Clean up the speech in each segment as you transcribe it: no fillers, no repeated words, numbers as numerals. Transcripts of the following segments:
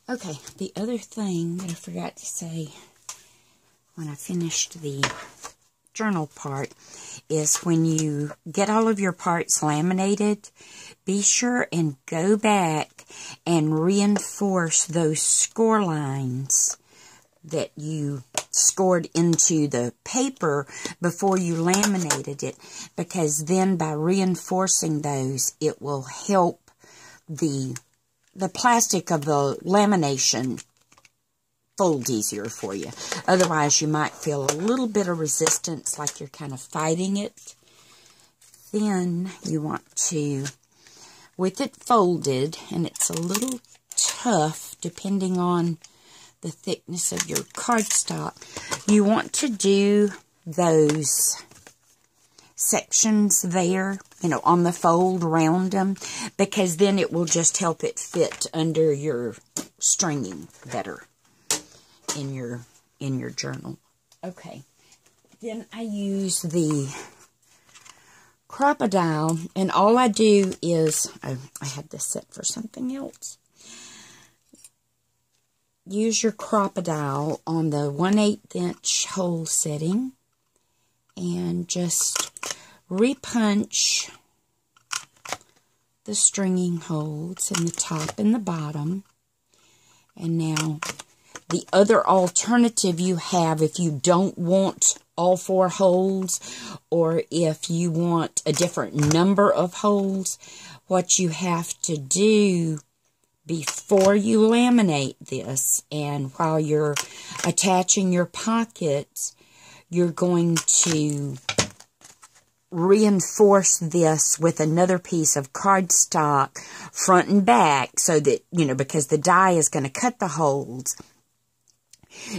Okay, the other thing that I forgot to say when I finished the journal part is when you get all of your parts laminated, be sure and go back and reinforce those score lines that you scored into the paper before you laminated it, because then by reinforcing those, it will help the plastic of the lamination fold easier for you. Otherwise, you might feel a little bit of resistance, like you're kind of fighting it. Then you want to, with it folded, and it's a little tough depending on the thickness of your cardstock, you want to do those sections there, you know, on the fold around them, because then it will just help it fit under your stringing better in your journal. Okay, then I use the Crocodile, and all I do is, oh, I had this set for something else. Use your Crocodile on the 1/8 inch hole setting and just repunch the stringing holes in the top and the bottom. And now the other alternative you have, if you don't want all 4 holes, or if you want a different number of holes, what you have to do before you laminate this, and while you're attaching your pockets, you're going to reinforce this with another piece of cardstock front and back, so that, you know, because the die is going to cut the holes,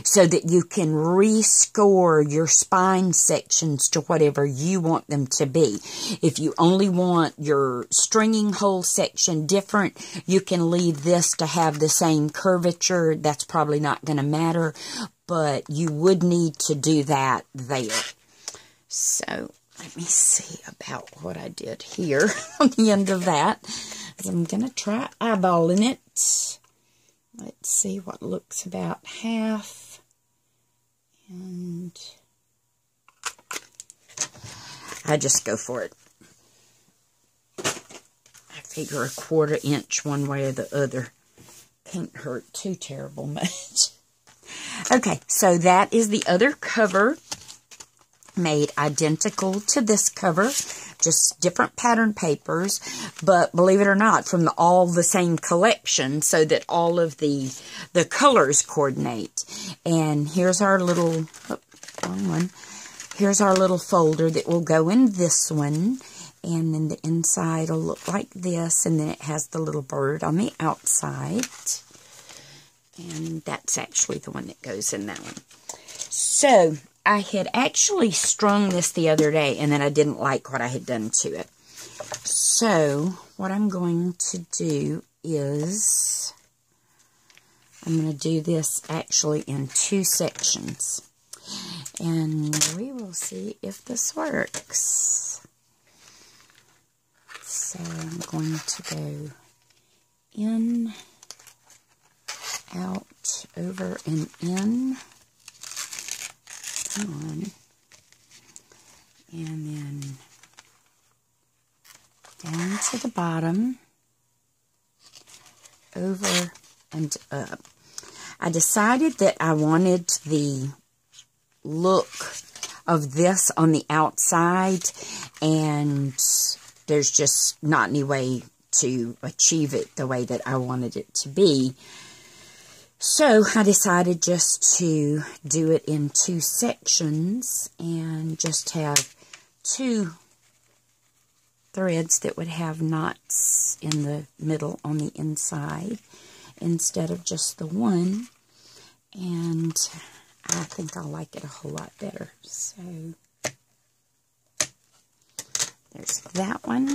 so that you can rescore your spine sections to whatever you want them to be. If you only want your stringing hole section different, you can leave this to have the same curvature. That's probably not going to matter, but you would need to do that there. So let me see about what I did here on the end of that. I'm going to try eyeballing it. Let's see what looks about half. And I just go for it. I figure a 1/4 inch one way or the other can't hurt too terrible much. Okay, so that is the other cover, made identical to this cover, just different pattern papers, but believe it or not, from all the same collection, so that all of the colors coordinate. And here's our little, wrong one. Here's our little folder that will go in this one, and then the inside will look like this, and then it has the little bird on the outside, and that's actually the one that goes in that one. So I had actually strung this the other day, and then I didn't like what I had done to it. So what I'm going to do is, I'm going to do this actually in 2 sections. And we will see if this works. So I'm going to go in, out, over, and in. On, and then down to the bottom, over and up. I decided that I wanted the look of this on the outside, and there's just not any way to achieve it the way that I wanted it to be. So I decided just to do it in 2 sections and just have 2 threads that would have knots in the middle on the inside instead of just the one. And I think I'll like it a whole lot better. So there's that one.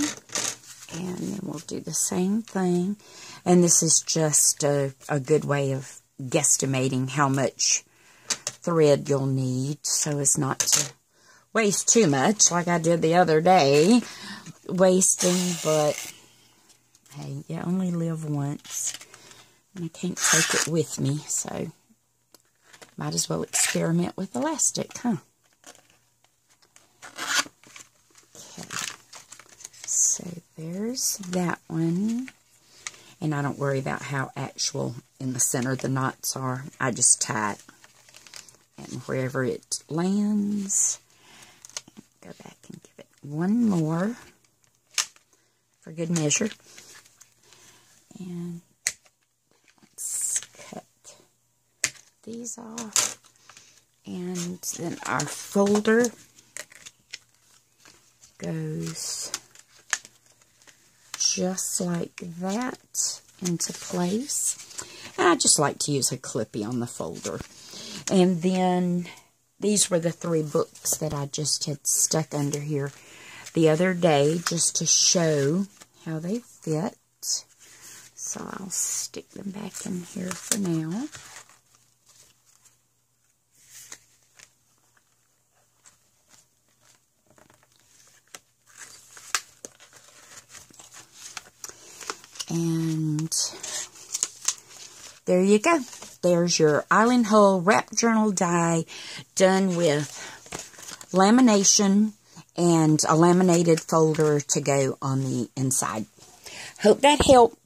And then we'll do the same thing. And this is just a good way of guesstimating how much thread you'll need, so as not to waste too much like I did the other day. Wasting, but hey, you only live once. And I can't take it with me, so might as well experiment with elastic, huh? Okay. So there's that one. And I don't worry about how actual in the center the knots are. I just tie it. And wherever it lands, go back and give it one more for good measure. And let's cut these off. And then our folder goes just like that into place. And I just like to use a clippy on the folder. And then these were the 3 books that I just had stuck under here the other day just to show how they fit. So I'll stick them back in here for now. And there you go. There's your Eileen Hull Wrapped Journal die done with lamination and a laminated folder to go on the inside. Hope that helped.